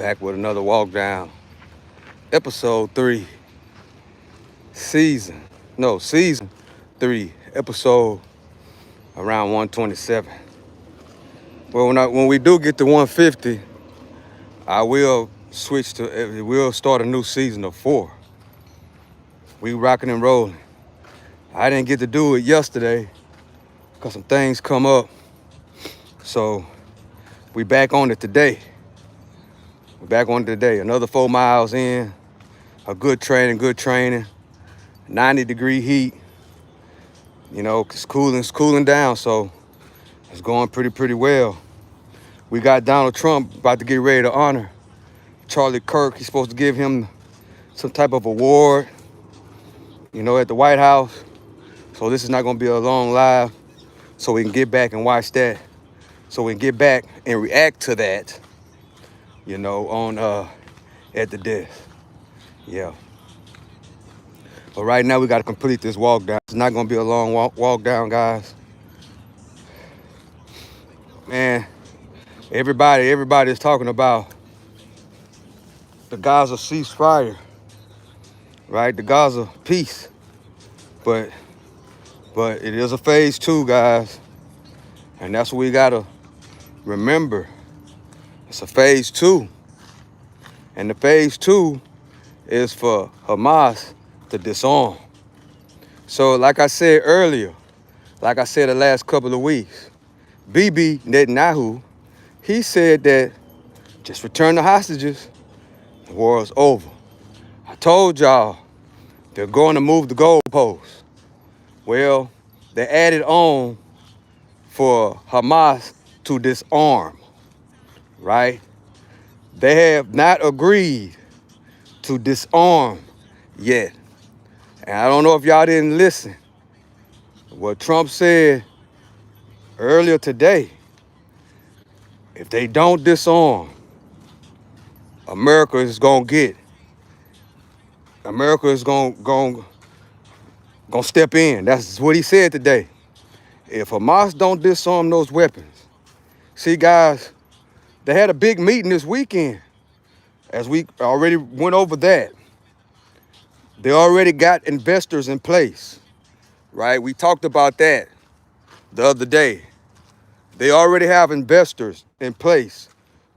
Back with another walk down. Episode 3. Season 3. Episode around 127. Well, when we do get to 150, I will we'll start a new season of 4. We rocking and rolling. I didn't get to do it yesterday because some things come up. So we back on it today. Another 4 miles in. A good training. 90-degree heat. You know, it's cooling down, so it's going pretty well. We got Donald Trump about to get ready to honor Charlie Kirk. He's supposed to give him some type of award, at the White House. So this is not going to be a long live, so we can get back and watch that. So we can get back and react to that, on at the desk. Yeah. But right now we got to complete this walk down. It's not going to be a long walk down, guys. Man, everybody is talking about the Gaza ceasefire, right? The Gaza peace. But it is a phase 2, guys. And that's what we got to remember. It's a phase 2. And the phase 2 is for Hamas to disarm. So like I said earlier, the last couple of weeks, Bibi Netanyahu, he said that just return the hostages, the war is over. I told y'all they're going to move the goalposts. Well, they added on for Hamas to disarm, right? They have not agreed to disarm yet. And I don't know if y'all didn't listen. What Trump said earlier today, if they don't disarm, America is going to step in. That's what he said today. If Hamas don't disarm those weapons. See, guys, they had a big meeting this weekend. As we already went over that. They already got investors in place, right? We talked about that the other day. They already have investors in place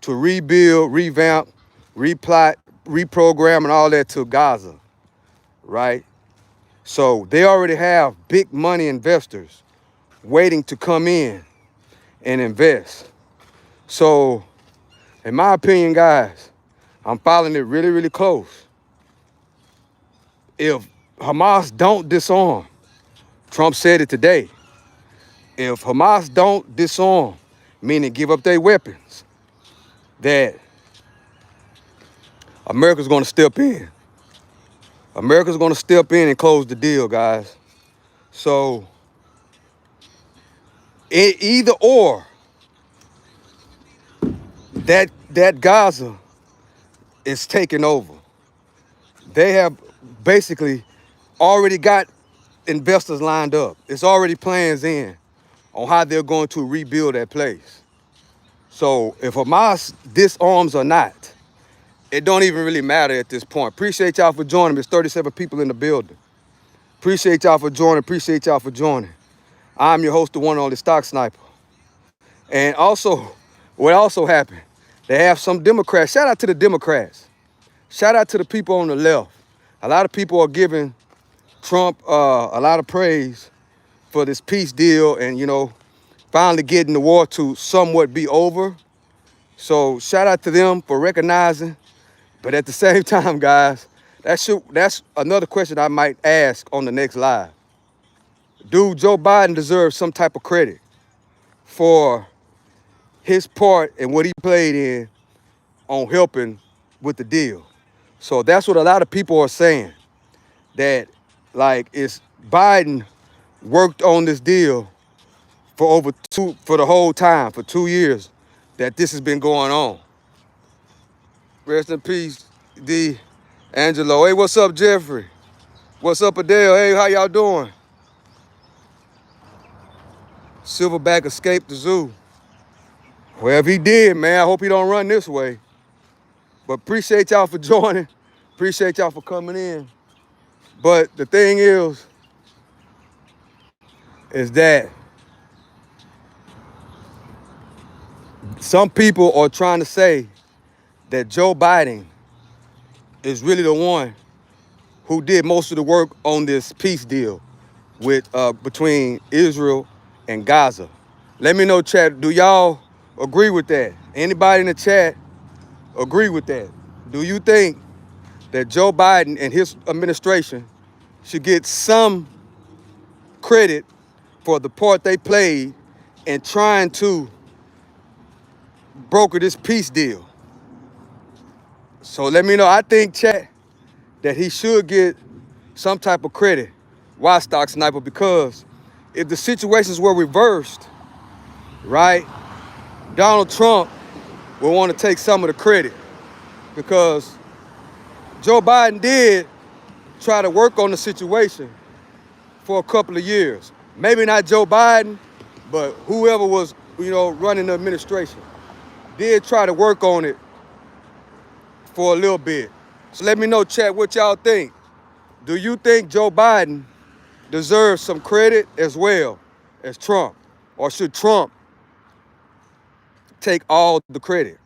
to rebuild, revamp, reprogram, and all that to Gaza, right? So they already have big money investors waiting to come in and invest. So, in my opinion, guys, I'm following it really close. If Hamas don't disarm, Trump said it today, if Hamas don't disarm, meaning give up their weapons, that America's going to step in. America's going to step in and close the deal, guys. So, either or, that Gaza is taking over. They have basically already got investors lined up. It's already plans in on how they're going to rebuild that place. So if Hamas disarms or not, it don't even really matter at this point. Appreciate y'all for joining. There's 37 people in the building. Appreciate y'all for joining. I'm your host, the one and only Stock Sniper. And also, what also happened, they have some Democrats. Shout out to the Democrats. Shout out to the people on the left. A lot of people are giving Trump a lot of praise for this peace deal and, finally getting the war to somewhat be over. So shout out to them for recognizing. But at the same time, guys, that's another question I might ask on the next live. Do Joe Biden deserve some type of credit for his part and what he played in on helping with the deal? So that's what a lot of people are saying, that it's Biden worked on this deal for the whole time, for 2 years that this has been going on. Rest in peace, D. Angelo. Hey, what's up, Jeffrey? What's up, Adele? Hey, how y'all doing? Silverback escaped the zoo. Well, if he did, man, I hope he don't run this way. But appreciate y'all for joining. Appreciate y'all for coming in. But the thing is that some people are trying to say that Joe Biden is really the one who did most of the work on this peace deal with between Israel and Gaza. Let me know, chat. Do y'all agree with that? Anybody in the chat agree with that? Do you think that Joe Biden and his administration should get some credit for the part they played in trying to broker this peace deal? So let me know. I think, chat, that he should get some type of credit. Why, Stock Sniper? Because if the situations were reversed, right, Donald Trump will want to take some of the credit, because Joe Biden did try to work on the situation for a couple of years. Maybe not Joe Biden, but whoever was, running the administration did try to work on it for a little bit. So let me know, chat, what y'all think. Do you think Joe Biden deserves some credit as well as Trump? Or should Trump take all the credit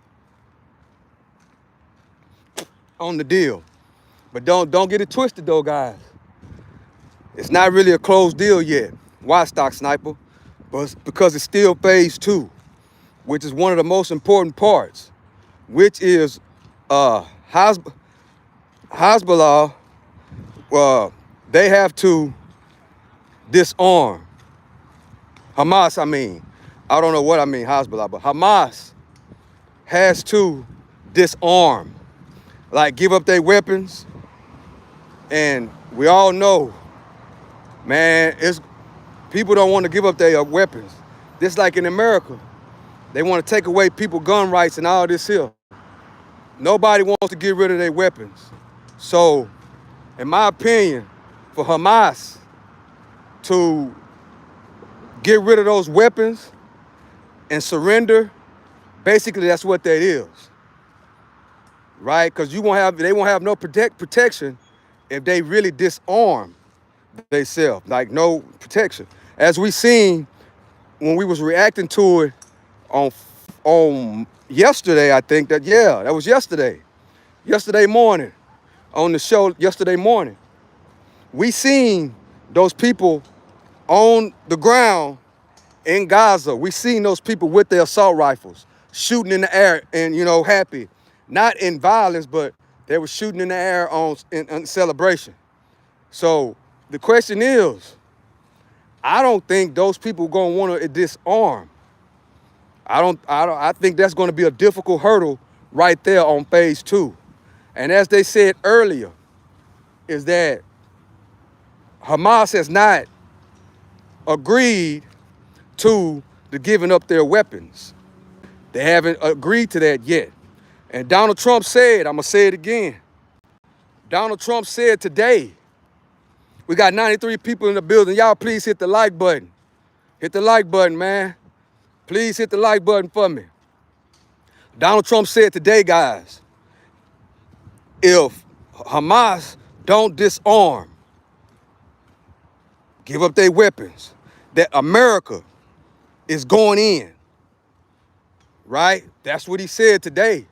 on the deal? But don't get it twisted though, guys. It's not really a closed deal yet. Why, Stock Sniper? But because it's still phase 2, which is one of the most important parts, which is Hezbollah. They have to disarm. Hamas, I don't know what I mean, Hezbollah, but Hamas has to disarm, like give up their weapons. And we all know, man, people don't want to give up their weapons. Just like in America, they want to take away people's gun rights and all this here. Nobody wants to get rid of their weapons. So, in my opinion, for Hamas to get rid of those weapons and surrender, basically that's what that is, right? Because they won't have no protection if they really disarm themselves, like no protection. As we seen when we was reacting to it on yesterday, I think that was yesterday morning on the show yesterday morning. We seen those people on the ground in Gaza. We seen those people with their assault rifles shooting in the air and, happy. Not in violence, but they were shooting in the air in celebration. So the question is, I don't think those people are going to want to disarm. I think that's going to be a difficult hurdle right there on phase 2. And as they said earlier, is that Hamas has not agreed to the giving up their weapons. They haven't agreed to that yet. And Donald Trump said, I'm going to say it again. Donald Trump said today, we got 93 people in the building. Y'all please hit the like button. Hit the like button, man. Please hit the like button for me. Donald Trump said today, guys, if Hamas don't disarm, give up their weapons, that America is going in, right? That's what he said today.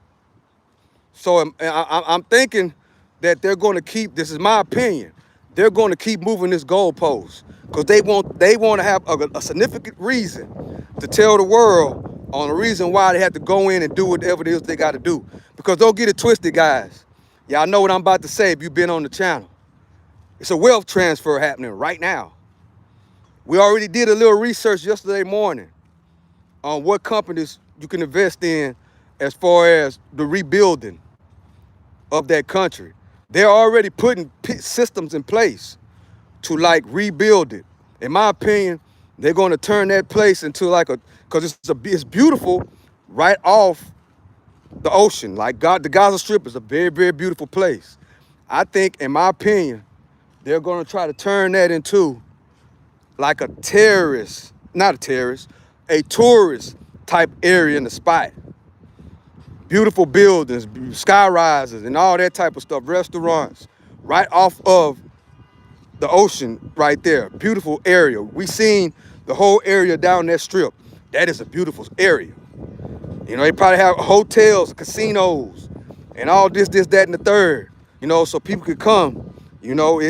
So I'm thinking that they're going to keep, this is my opinion, they're going to keep moving this goalpost because they want to have a significant reason to tell the world on the reason why they have to go in and do whatever it is they got to do. Because don't get it twisted, guys. Y'all know what I'm about to say if you've been on the channel. It's a wealth transfer happening right now. We already did a little research yesterday morning on what companies you can invest in as far as the rebuilding of that country. They're already putting systems in place to rebuild it. In my opinion, they're going to turn that place into because it's beautiful right off the ocean. The Gaza Strip is a very, very beautiful place. I think, in my opinion, they're going to try to turn that into a tourist type area in the spot. beautiful buildings, sky rises, and all that type of stuff, restaurants, right off of the ocean right there. Beautiful area. We seen the whole area down that strip. That is a beautiful area. You know, they probably have hotels, casinos, and all this, that, and the third. You know, so people could come. You know,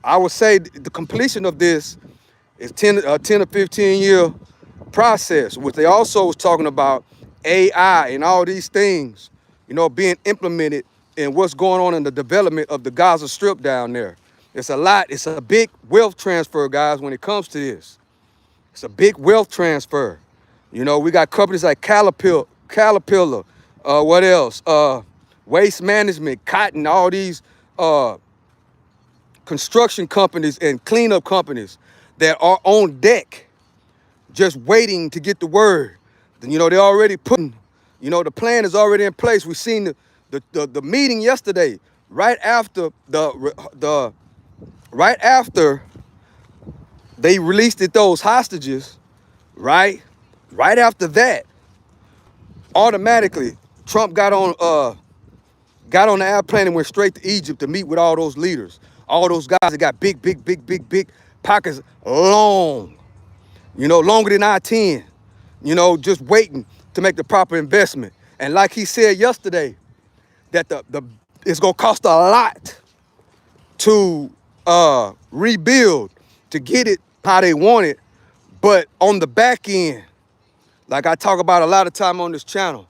I would say the completion of this is 10 or 15 year process, which they also was talking about AI and all these things, you know, being implemented in what's going on in the development of the Gaza Strip down there. It's a lot. It's a big wealth transfer, guys, when it comes to this. It's a big wealth transfer. You know, we got companies like Caterpillar, what else? Waste Management, Cotton, all these construction companies and cleanup companies that are on deck just waiting to get the word. You know, they're already putting, you know, the plan is already in place. We've seen the meeting yesterday, right after right after they released those hostages, right? Right after that, automatically Trump got on the airplane and went straight to Egypt to meet with all those leaders. All those guys that got big pockets, long, you know, longer than I-10, you know, just waiting to make the proper investment. And like he said yesterday, that it's gonna cost a lot to rebuild, to get it how they want it. But on the back end, like I talk about a lot of time on this channel.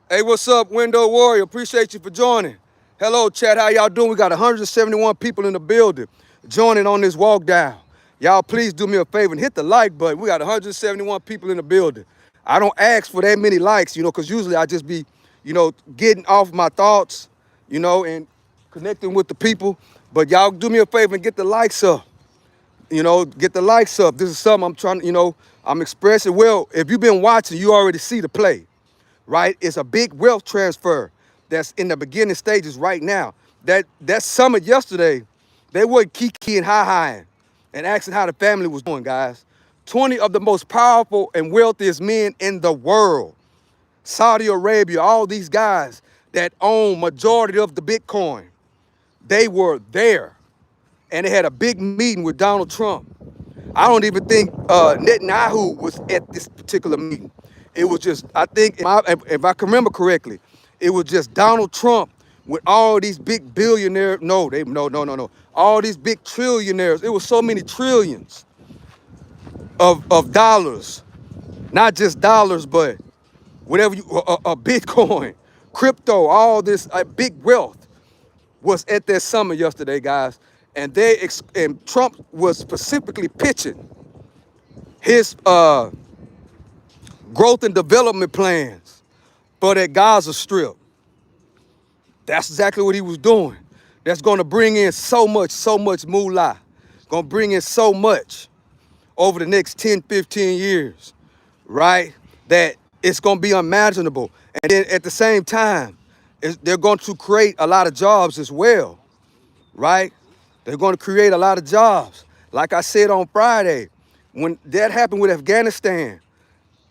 Hey, what's up, Window Warrior? Appreciate you for joining. Hello, chat. How y'all doing? We got 171 people in the building joining on this walk down. Y'all, please do me a favor and hit the like button. We got 171 people in the building. I don't ask for that many likes, you know, because usually I just be, you know, getting off my thoughts, you know, and connecting with the people. But y'all do me a favor and get the likes up. You know, get the likes up. This is something I'm trying to, you know, I'm expressing. Well, if you've been watching, you already see the play, right? It's a big wealth transfer that's in the beginning stages right now. That summit yesterday, they were kiki and hi-hiing and asking how the family was doing, guys. 20 of the most powerful and wealthiest men in the world, Saudi Arabia, all these guys that own majority of the Bitcoin, they were there. And they had a big meeting with Donald Trump. I don't even think Netanyahu was at this particular meeting. It was just, I think, if I can remember correctly, it was just Donald Trump with all these big billionaires. No. All these big trillionaires. It was so many trillions of dollars. Not just dollars, but whatever Bitcoin, crypto, all this big wealth was at their summit yesterday, guys. And and Trump was specifically pitching his growth and development plans for that Gaza Strip. That's exactly what he was doing. That's going to bring in so much moolah. Going to bring in so much over the next 10, 15 years, right? That it's going to be unimaginable. And then at the same time, they're going to create a lot of jobs as well, right? They're going to create a lot of jobs. Like I said on Friday, when that happened with Afghanistan,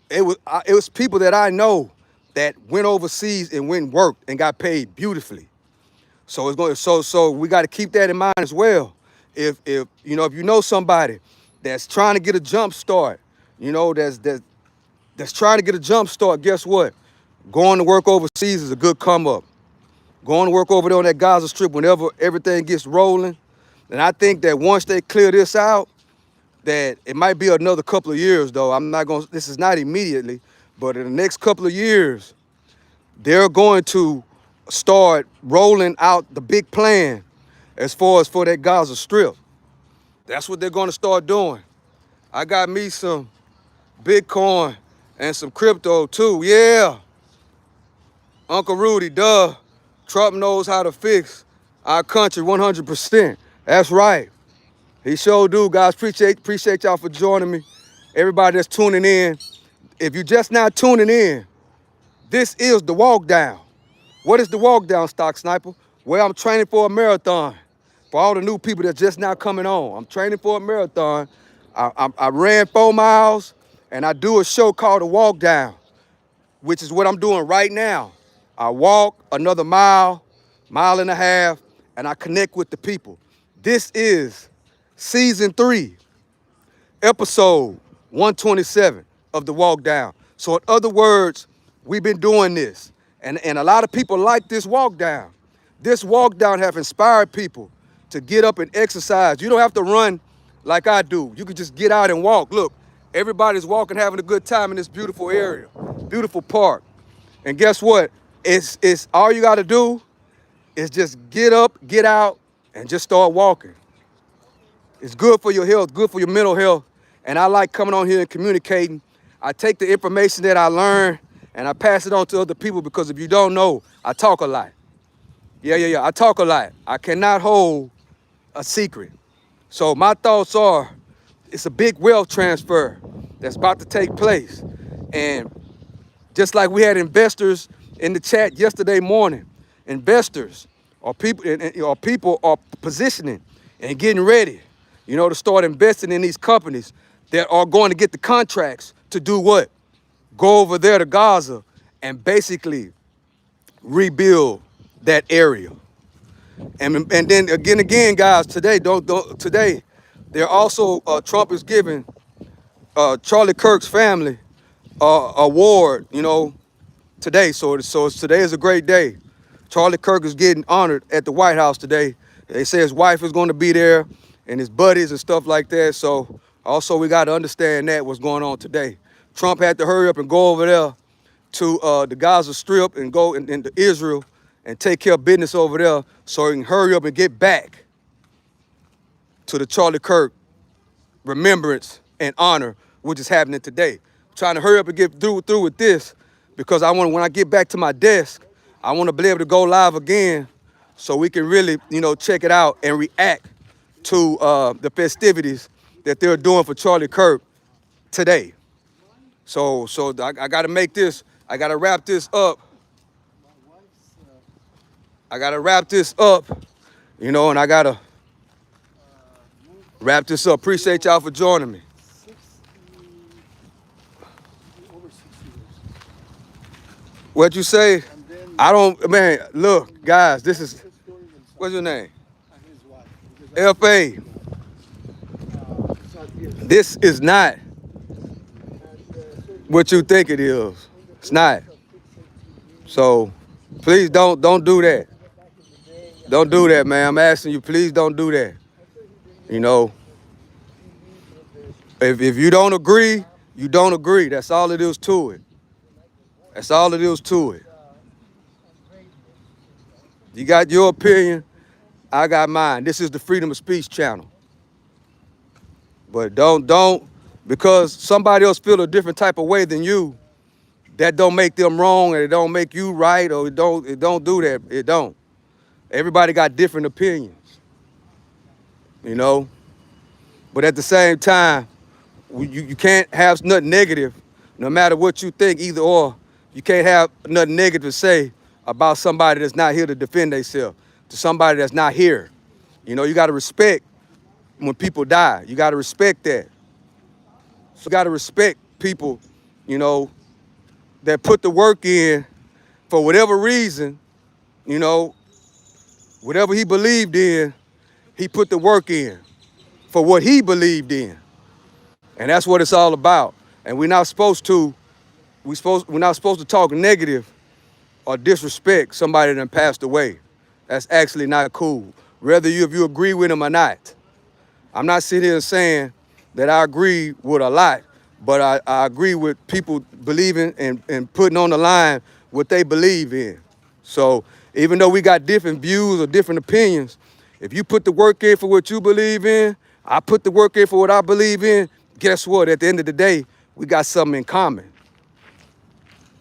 it was people that I know that went overseas and went and worked and got paid beautifully. So it's going so we got to keep that in mind as well. If you know somebody that's trying to get a jump start, you know, that's trying to get a jump start, guess what? Going to work overseas is a good come up. Going to work over there on that Gaza Strip whenever everything gets rolling. And I think that once they clear this out, that it might be another couple of years, though. This is not immediately, but in the next couple of years, they're going to start rolling out the big plan as far as for that Gaza Strip. That's what they're going to start doing. I got me some Bitcoin and some crypto too. Yeah. Uncle Rudy, duh. Trump knows how to fix our country 100%. That's right. He sure do, guys. Appreciate y'all for joining me. Everybody that's tuning in. If you're just now tuning in, this is the walk down. What is the walk down, Stock Sniper? Well, I'm training for a marathon. For all the new people that's just now coming on, I'm training for a marathon. I ran 4 miles, and I do a show called The Walk Down, which is what I'm doing right now. I walk another mile, mile and a half, and I connect with the people. This is season 3, episode 127 of the walk down. So in other words, we've been doing this. And a lot of people like this walk down. This walk down have inspired people to get up and exercise. You don't have to run like I do. You can just get out and walk. Look, everybody's walking, having a good time in this beautiful area, beautiful park. And guess what? It's all you gotta do is just get up, get out, and just start walking. It's good for your health, good for your mental health. And I like coming on here and communicating. I take the information that I learn and I pass it on to other people, because if you don't know, I talk a lot. Yeah, I talk a lot. I cannot hold a secret. So my thoughts are, it's a big wealth transfer that's about to take place. And just like we had investors in the chat yesterday morning, investors or people are positioning and getting ready, to start investing in these companies that are going to get the contracts to do what? Go over there to Gaza and basically rebuild that area. And then again, guys, today, today, they're also, Trump is giving Charlie Kirk's family award, today. So today is a great day. Charlie Kirk is getting honored at the White House today. They say his wife is going to be there and his buddies and stuff like that. So also we got to understand that what's going on today. Trump had to hurry up and go over there to the Gaza Strip and go into Israel and take care of business over there so he can hurry up and get back to the Charlie Kirk remembrance and honor, which is happening today. I'm trying to hurry up and get through with this, because when I get back to my desk, I want to be able to go live again so we can really, check it out and react to the festivities that they're doing for Charlie Kirk today. So I got to make this, I got to wrap this up. And I got to wrap this up. Appreciate y'all for joining me. What'd you say? Look, guys, this is, what's your name? F.A. This is not what you think it is. It's not. So please don't do that. Don't do that, man. I'm asking you, please don't do that. If you don't agree, you don't agree. That's all it is to it. That's all it is to it. You got your opinion, I got mine. This is the Freedom of Speech channel. But don't, because somebody else feel a different type of way than you, that don't make them wrong, and it don't make you right, or it don't do that. It don't. Everybody got different opinions, But at the same time, you can't have nothing negative, no matter what you think, either or. You can't have nothing negative to say about somebody that's not here to defend themselves, to somebody that's not here. You got to respect when people die. You got to respect that. So you got to respect people, that put the work in for whatever reason, whatever he believed in, he put the work in for what he believed in. And that's what it's all about. And we're not supposed to talk negative or disrespect somebody that passed away. That's actually not cool. Whether if you agree with him or not. I'm not sitting here saying that I agree with a lot, but I agree with people believing and putting on the line what they believe in. So even though we got different views or different opinions, if you put the work in for what you believe in, I put the work in for what I believe in, guess what? At the end of the day, we got something in common.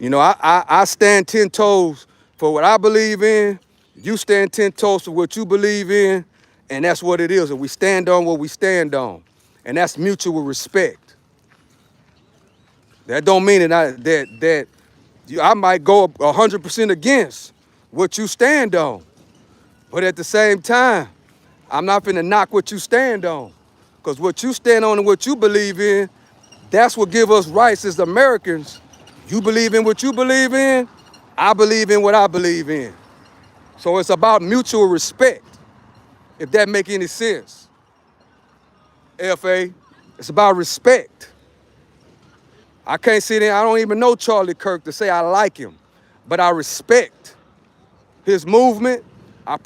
I stand 10 toes for what I believe in. You stand 10 toes for what you believe in. And that's what it is. And we stand on what we stand on. And that's mutual respect. That don't mean that I might go 100% against what you stand on. But at the same time, I'm not finna knock what you stand on. Because what you stand on and what you believe in, that's what give us rights as Americans. You believe in what you believe in, I believe in what I believe in. So it's about mutual respect, if that make any sense. FA, it's about respect. I can't sit there, I don't even know Charlie Kirk to say I like him, but I respect his movement. I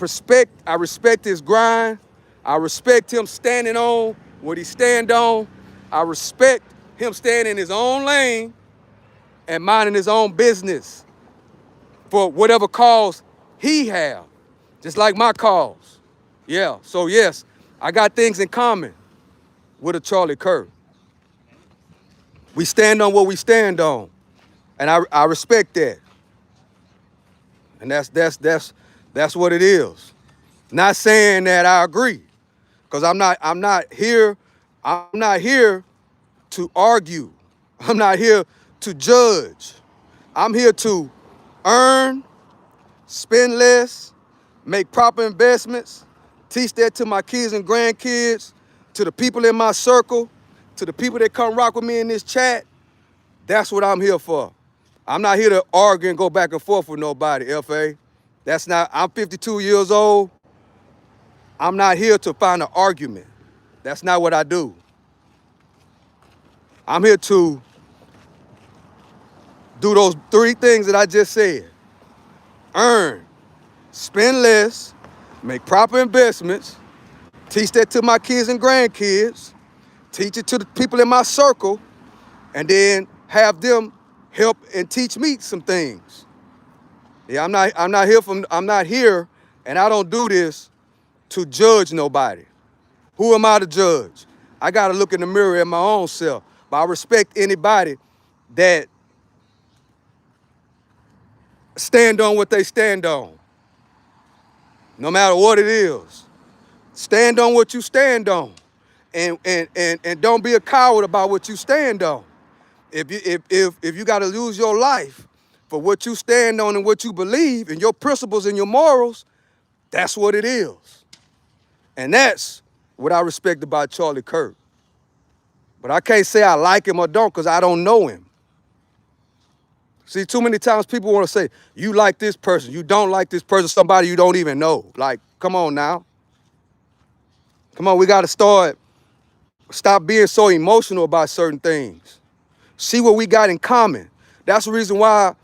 respect his grind. I respect him standing on what he stand on. I respect him staying in his own lane and minding his own business for whatever cause he have, just like my cause. Yeah, so yes, I got things in common with a Charlie Kirk. We stand on what we stand on, and I respect that. And that's what it is. Not saying that I agree, because I'm not here to argue. I'm not here to judge. I'm here to earn, spend less, make proper investments, teach that to my kids and grandkids, to the people in my circle, to the people that come rock with me in this chat. That's what I'm here for. I'm not here to argue and go back and forth with nobody, FA. That's not, I'm 52 years old. I'm not here to find an argument. That's not what I do. I'm here to do those three things that I just said. Earn, spend less, make proper investments, teach that to my kids and grandkids, teach it to the people in my circle, and then have them help and teach me some things. Yeah, I'm not here, and I don't do this to judge nobody. Who am I to judge? I gotta look in the mirror at my own self. But I respect anybody that stand on what they stand on, no matter what it is. Stand on what you stand on, and don't be a coward about what you stand on. If you got to lose your life for what you stand on and what you believe and your principles and your morals, that's what it is. And that's what I respect about Charlie Kirk. But I can't say I like him or don't, because I don't know him. See, too many times people want to say, you like this person, you don't like this person, somebody you don't even know. Like, come on now. Come on, we got to stop being so emotional about certain things. See what we got in common. That's the reason why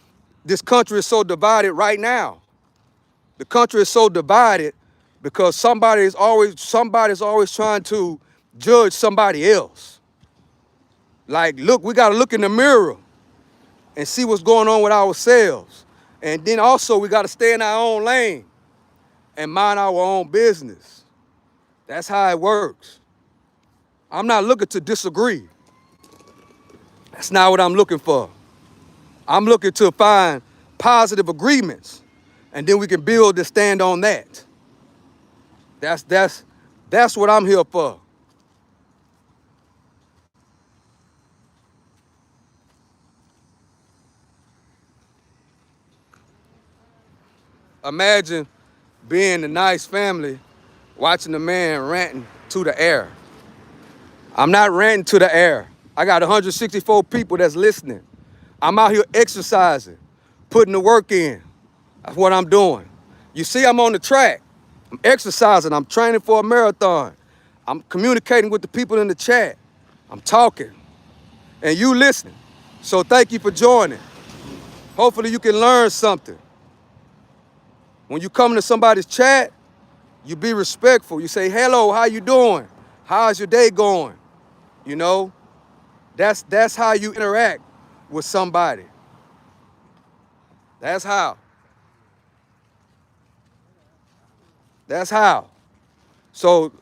this country is so divided right now. The country is so divided because somebody's always trying to judge somebody else. Like, look, we got to look in the mirror and see what's going on with ourselves. And then also we got to stay in our own lane and mind our own business. That's how it works. I'm not looking to disagree. That's not what I'm looking for. I'm looking to find positive agreements, and then we can build and stand on that. That's what I'm here for. Imagine being a nice family, watching a man ranting to the air. I'm not ranting to the air. I got 164 people that's listening. I'm out here exercising, putting the work in. That's what I'm doing. You see, I'm on the track. I'm exercising. I'm training for a marathon. I'm communicating with the people in the chat. I'm talking. And you listening. So thank you for joining. Hopefully you can learn something. When you come to somebody's chat, you be respectful. You say, hello, how you doing? How's your day going? You know, that's how you interact with somebody. That's how. That's how. So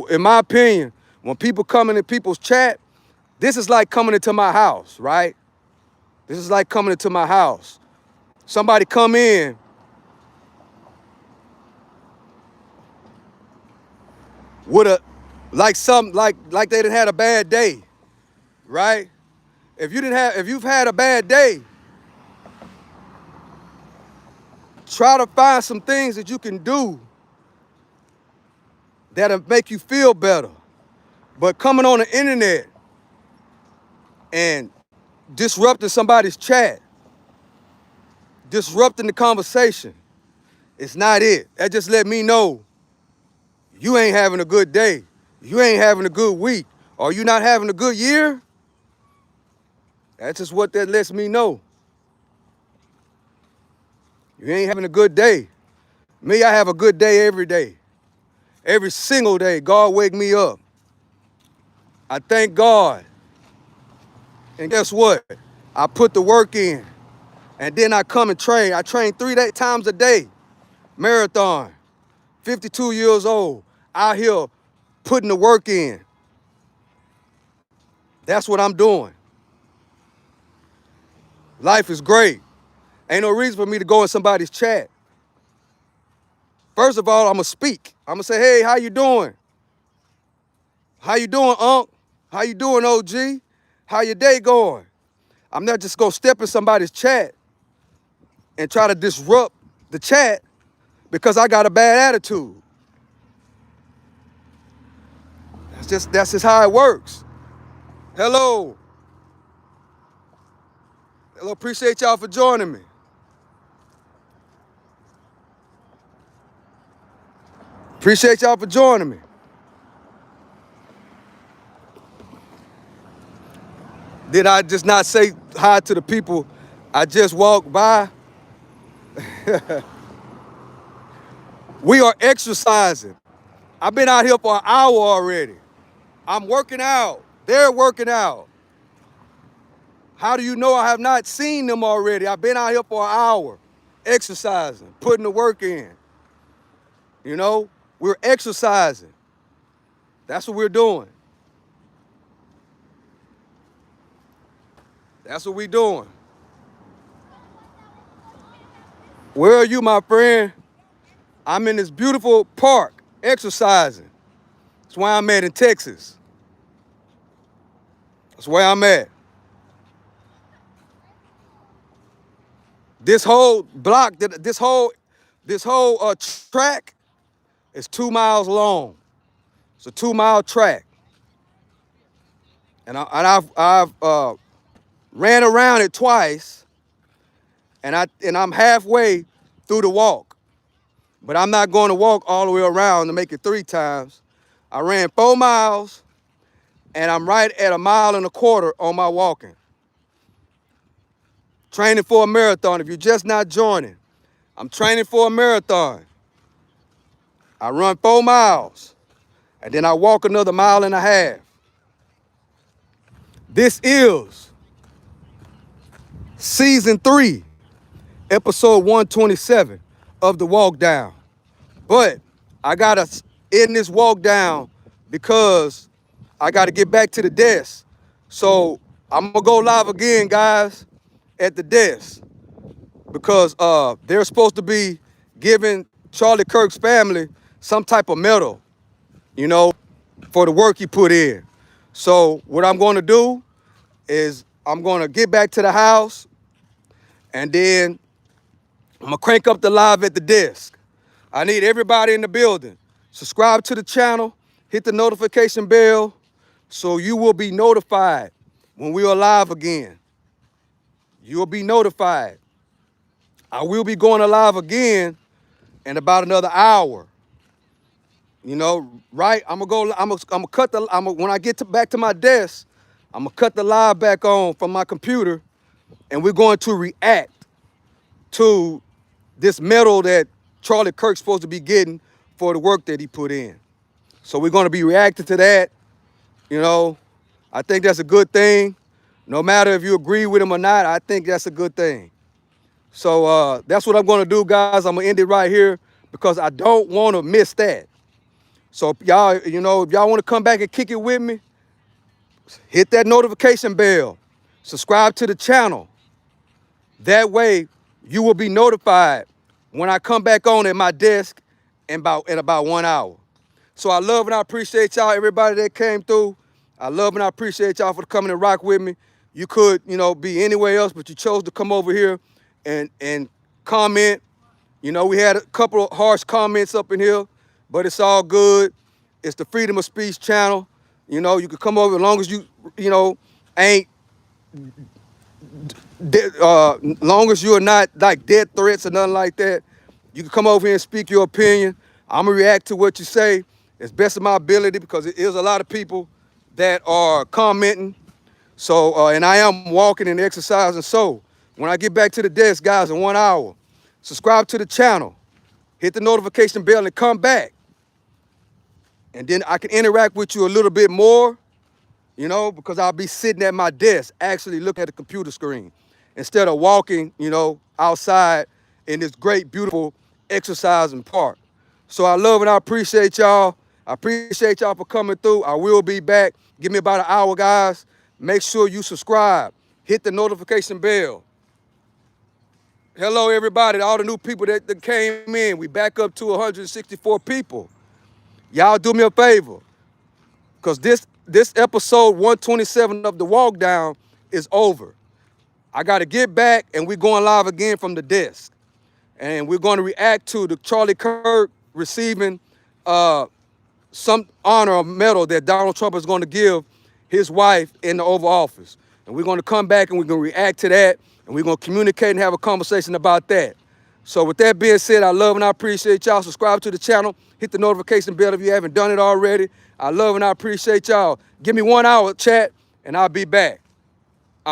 in my opinion, when people come into people's chat, this is like coming into my house, right? This is like coming into my house. Somebody come in with like they done had a bad day, right? If you've had a bad day, try to find some things that you can do that'll make you feel better. But coming on the internet and disrupting somebody's chat, disrupting the conversation. It's not it. That just let me know you ain't having a good day. You ain't having a good week. Or you not having a good year. That's just what that lets me know. You ain't having a good day. Me, I have a good day every day. Every single day, God wake me up. I thank God. And guess what? I put the work in. And then I come and train. I train 3 times a day. Marathon. 52 years old. Out here putting the work in. That's what I'm doing. Life is great. Ain't no reason for me to go in somebody's chat. First of all, I'm going to speak. I'm going to say, hey, how you doing? How you doing, Unc? How you doing, OG? How your day going? I'm not just going to step in somebody's chat and try to disrupt the chat because I got a bad attitude. That's just how it works. Hello. Hello, appreciate y'all for joining me. Appreciate y'all for joining me. Did I just not say hi to the people I just walked by? We are exercising. I've been out here for an hour already. I'm working out. They're working out. How do you know I have not seen them already? I've been out here for an hour, exercising, putting the work in. You know, we're exercising. That's what we're doing. That's what we're doing. Where are you, my friend? I'm in this beautiful park, exercising. That's where I'm at in Texas. That's where I'm at. This whole block, this whole track is 2 miles long. It's a 2-mile track, and I've ran around it twice, and I'm halfway through the walk, but I'm not going to walk all the way around to make it 3 times. I ran 4 miles, and I'm right at 1.25 miles on my walking. Training for a marathon. If you're just not joining, I'm training for a marathon. I run 4 miles, and then I walk another 1.5 miles. This is season 3, episode 127 of the walk down. But I gotta end this walk down because I gotta get back to the desk. So I'm gonna go live again, guys, at the desk because they're supposed to be giving Charlie Kirk's family some type of medal, you know, for the work he put in. So what I'm gonna do is I'm gonna get back to the house and then I'm gonna crank up the live at the desk. I need everybody in the building. Subscribe to the channel, hit the notification bell so you will be notified when we are live again. You will be notified. I will be going live again in about another hour. You know, right? I'm gonna cut the when I get back to my desk, I'm gonna cut the live back on from my computer, and we're going to react to this medal that Charlie Kirk's supposed to be getting for the work that he put in. So we're going to be reacting to that. You know, I think that's a good thing. No matter if you agree with him or not, I think that's a good thing. So that's what I'm going to do, guys. I'm going to end it right here because I don't want to miss that. So y'all, you know, if y'all want to come back and kick it with me, hit that notification bell. Subscribe to the channel. That way, you will be notified when I come back on at my desk in about 1 hour. So I love and I appreciate y'all, everybody that came through. I love and I appreciate y'all for coming and rock with me. You could, you know, be anywhere else, but you chose to come over here and comment. You know, we had a couple of harsh comments up in here, but it's all good. It's the Freedom of Speech channel. You know, you can come over as long as you know, ain't Long as you are not like death threats or nothing like that, you can come over here and speak your opinion. I'm gonna react to what you say as best of my ability because it is a lot of people that are commenting. So, and I am walking and exercising. So, when I get back to the desk, guys, in 1 hour, subscribe to the channel, hit the notification bell, and come back. And then I can interact with you a little bit more, because I'll be sitting at my desk actually looking at the computer screen instead of walking, outside in this great, beautiful exercising park. So I love and I appreciate y'all. I appreciate y'all for coming through. I will be back. Give me about an hour, guys. Make sure you subscribe. Hit the notification bell. Hello, everybody. All the new people that came in. We back up to 164 people. Y'all do me a favor. Because this episode 127 of the walk down is over. I got to get back and we're going live again from the desk. And we're going to react to the Charlie Kirk receiving some honor or medal that Donald Trump is going to give his wife in the Oval Office. And we're going to come back and we're going to react to that. And we're going to communicate and have a conversation about that. So with that being said, I love and I appreciate y'all. Subscribe to the channel. Hit the notification bell if you haven't done it already. I love and I appreciate y'all. Give me 1 hour, chat, and I'll be back.